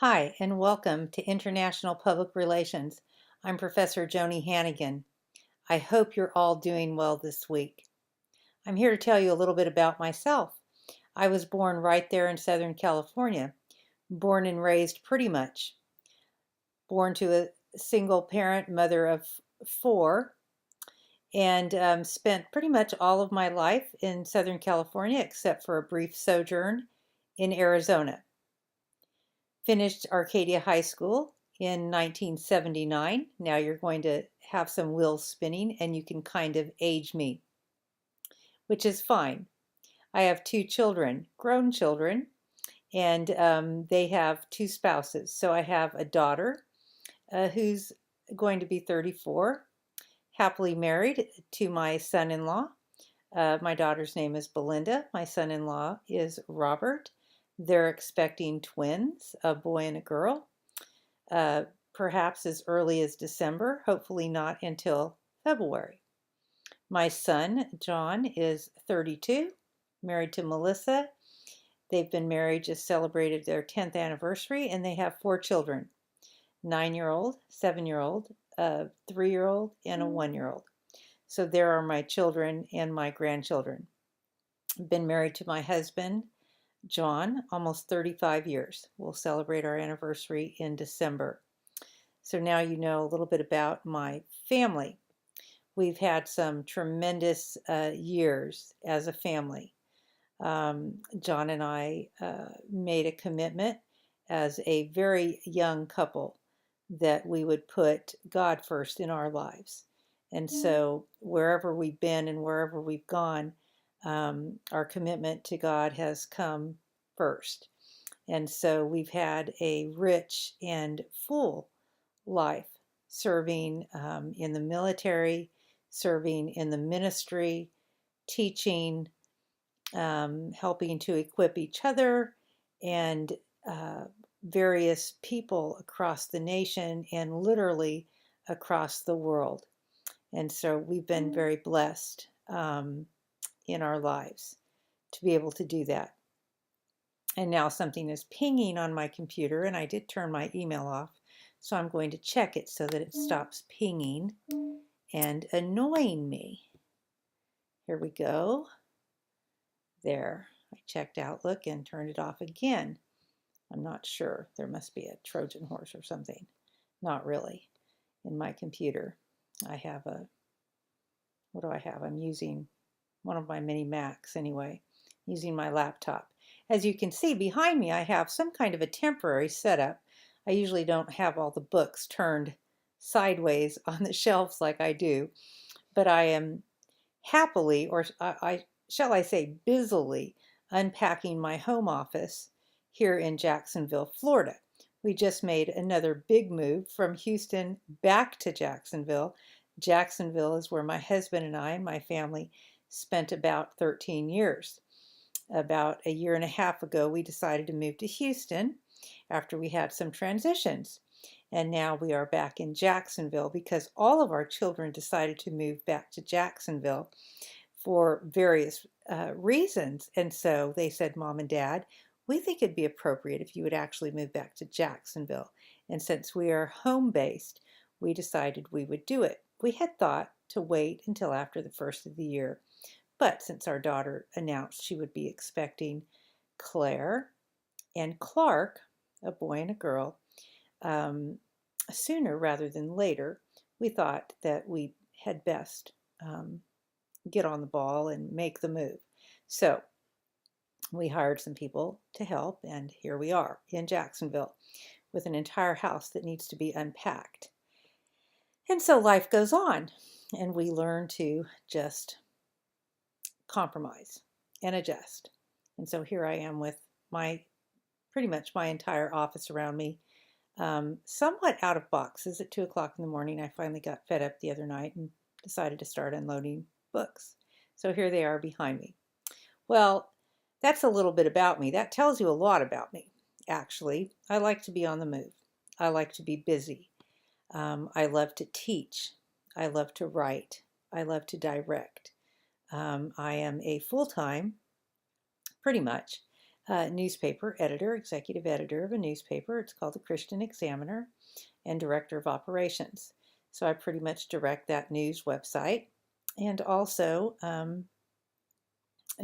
Hi, and welcome to International Public Relations. I'm Professor Joni Hannigan. I hope you're all doing well this week. I'm here to tell you a little bit about myself. I was born right there in Southern California, born and raised pretty much. Born to a single parent, mother of four, and spent pretty much all of my life in Southern California except for a brief sojourn in Arizona. Finished Arcadia High School in 1979. Now you're going to have some wheels spinning and you can kind of age me, which is fine. I have two children, grown children, and they have two spouses. So I have a daughter who's going to be 34, happily married to my son-in-law. My daughter's name is Belinda. My son-in-law is Robert. They're expecting twins, a boy and a girl. uh, perhaps as early as December, hopefully not until February. My son, John, is 32, married to Melissa. They've been married, just celebrated their 10th anniversary, and they have four children, 9-year-old, 7-year-old, a 3-year-old, and a 1-year-old. So there are my children and my grandchildren. I've been married to my husband, John, almost 35 years. We'll celebrate our anniversary in December. So now you know a little bit about my family. We've had some tremendous years as a family. John and I made a commitment as a very young couple that we would put God first in our lives. And so wherever we've been and wherever we've gone, our commitment to God has come first. And so we've had a rich and full life, serving in the military, serving in the ministry, teaching, helping to equip each other and uh, various people across the nation and literally across the world. And so we've been very blessed in our lives to be able to do that. And now something is pinging on my computer, and I did turn my email off. So I'm going to check it so that it stops pinging and annoying me. Here we go. There. I checked Outlook and turned it off again. I'm not sure. There must be a Trojan horse or something. Not really. In my computer, I have what do I have? I'm using one of my mini Macs anyway, using my laptop. As you can see behind me, I have some kind of a temporary setup. I usually don't have all the books turned sideways on the shelves like I do, but I am happily, or shall I say busily, unpacking my home office here in Jacksonville, Florida. We just made another big move from Houston back to Jacksonville. Jacksonville is where my husband and I and my family spent about 13 years. About a year and a half ago, we decided to move to Houston after we had some transitions. And now we are back in Jacksonville because all of our children decided to move back to Jacksonville for various reasons. And so they said, Mom and Dad, we think it'd be appropriate if you would actually move back to Jacksonville. And since we are home based, we decided we would do it. We had thought to wait until after the first of the year. But since our daughter announced she would be expecting Claire and Clark, a boy and a girl, sooner rather than later, we thought that we had best get on the ball and make the move. So we hired some people to help, and here we are in Jacksonville with an entire house that needs to be unpacked. And so life goes on, and we learn to just compromise and adjust. And so here I am with my pretty much my entire office around me, somewhat out of boxes. At 2 o'clock in the morning, I finally got fed up the other night and decided to start unloading books. So here they are behind me. Well, that's a little bit about me. That tells you a lot about me, actually. I like to be on the move. I like to be busy. I love to teach. I love to write. I love to direct. I am a full-time, pretty much, newspaper editor, executive editor of a newspaper. It's called the Christian Examiner, and director of operations. So I pretty much direct that news website and also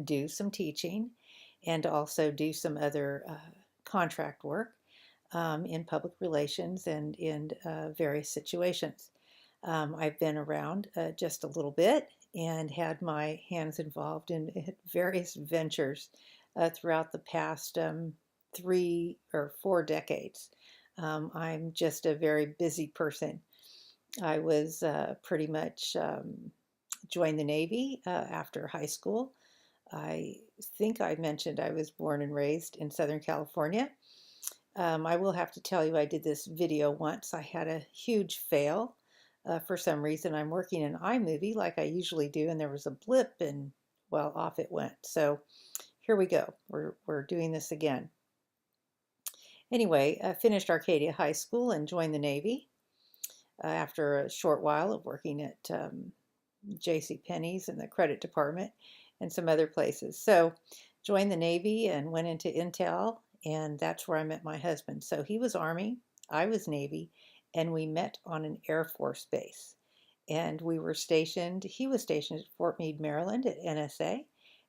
do some teaching and also do some other contract work in public relations and in various situations. I've been around just a little bit and had my hands involved in various ventures throughout the past 3 or 4 decades. I'm just a very busy person. I was pretty much joined the Navy after high school. I think I mentioned I was born and raised in Southern California. I will have to tell you, I did this video once. I had a huge fail. For some reason, I'm working in iMovie like I usually do, and there was a blip, and well, off it went. So here we go. We're doing this again. Anyway, I finished Arcadia High School and joined the Navy after a short while of working at J.C. Penney's in the credit department and some other places. So joined the Navy and went into Intel, and that's where I met my husband. So he was Army, I was Navy, and we met on an Air Force base. And we were stationed, he was stationed at Fort Meade, Maryland at NSA,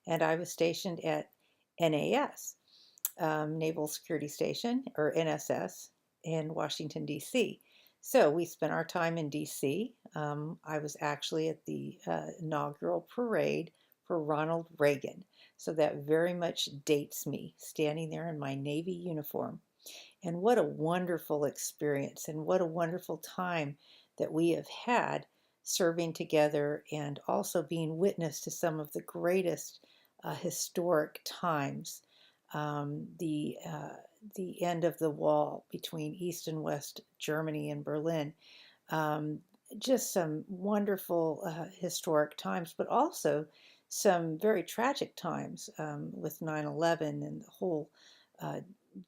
and I was stationed at NAS, Naval Security Station, or NSS, in Washington, D.C. So we spent our time in D.C. I was actually at the inaugural parade for Ronald Reagan. So that very much dates me, standing there in my Navy uniform. And what a wonderful experience and what a wonderful time that we have had serving together and also being witness to some of the greatest historic times. The end of the wall between East and West Germany and Berlin. Just some wonderful historic times, but also some very tragic times with 9/11 and the whole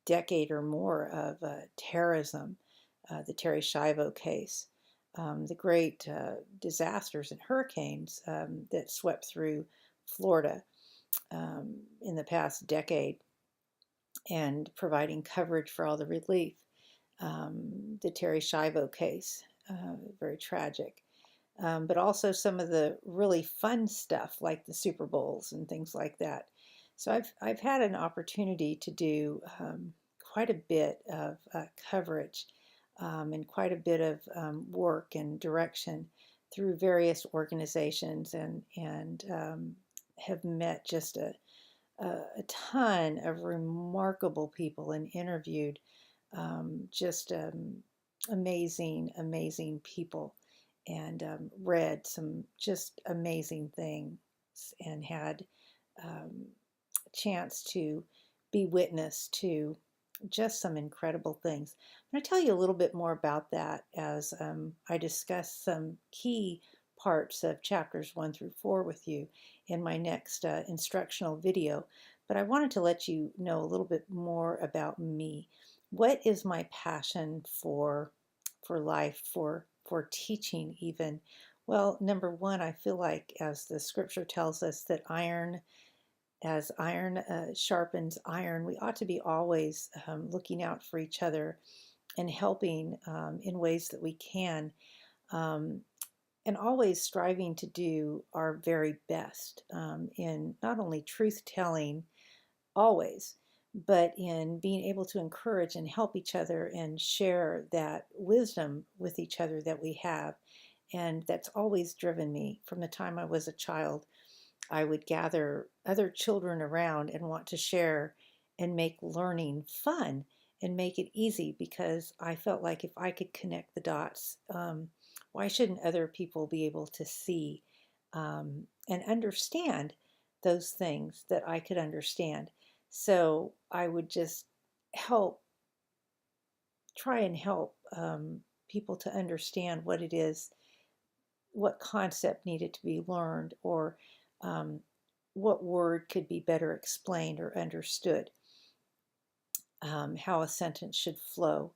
decade or more of terrorism, the Terri Schiavo case, the great disasters and hurricanes that swept through Florida in the past decade, and providing coverage for all the relief. The Terri Schiavo case, very tragic. But also some of the really fun stuff like the Super Bowls and things like that. So I've had an opportunity to do quite a bit of coverage and quite a bit of work and direction through various organizations, and have met just a ton of remarkable people and interviewed just amazing, amazing people, and read some just amazing things, and had a chance to be witness to just some incredible things. I'm going to tell you a little bit more about that as I discuss some key parts of chapters 1 through 4 with you in my next instructional video. But I wanted to let you know a little bit more about me. What is my passion for life, for teaching even? Well, number one, I feel like, as the scripture tells us, that as iron sharpens iron, we ought to be always looking out for each other and helping in ways that we can, and always striving to do our very best in not only truth telling always, but in being able to encourage and help each other and share that wisdom with each other that we have. And that's always driven me from the time I was a child. I would gather other children around and want to share and make learning fun and make it easy, because I felt like if I could connect the dots, why shouldn't other people be able to see and understand those things that I could understand? So I would just try and help people to understand what it is, what concept needed to be learned, or what word could be better explained or understood, how a sentence should flow.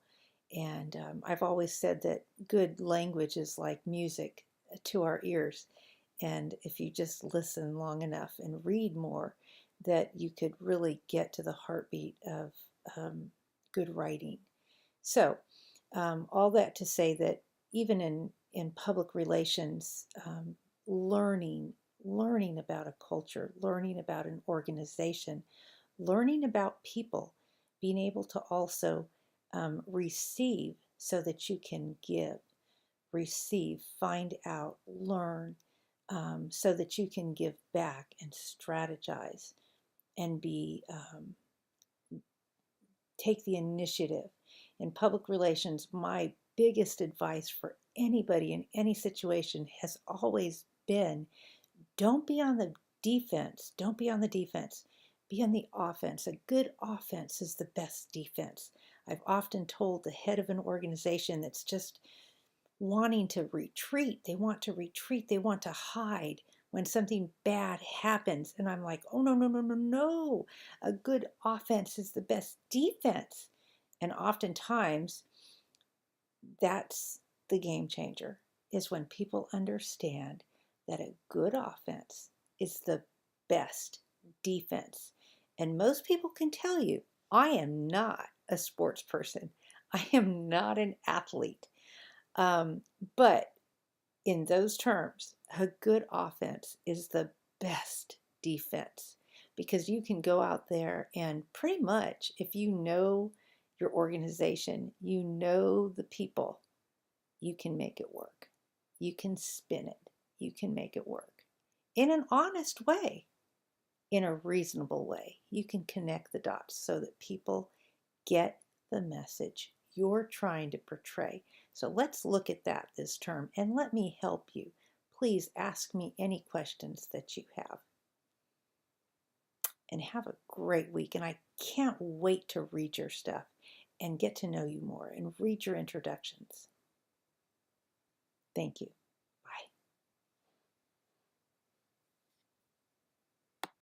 And I've always said that good language is like music to our ears. And if you just listen long enough and read more, that you could really get to the heartbeat of good writing. So, all that to say that even in public relations, learning about a culture, learning about an organization, learning about people, being able to also receive so that you can give, receive, find out, learn, so that you can give back and strategize and be take the initiative. In public relations, my biggest advice for anybody in any situation has always been, don't be on the defense. Don't be on the defense. Be on the offense. A good offense is the best defense. I've often told the head of an organization that's just wanting to retreat. They want to retreat. They want to hide when something bad happens. And I'm like, oh, no, no, no, no, no. A good offense is the best defense. And oftentimes, that's the game changer, is when people understand that a good offense is the best defense. And most people can tell you, I am not a sports person. I am not an athlete. But in those terms, a good offense is the best defense, because you can go out there and pretty much, if you know your organization, you know the people, you can make it work. You can spin it. You can make it work in an honest way, in a reasonable way. You can connect the dots so that people get the message you're trying to portray. So let's look at that this term, and let me help you. Please ask me any questions that you have. And have a great week. And I can't wait to read your stuff and get to know you more and read your introductions. Thank you.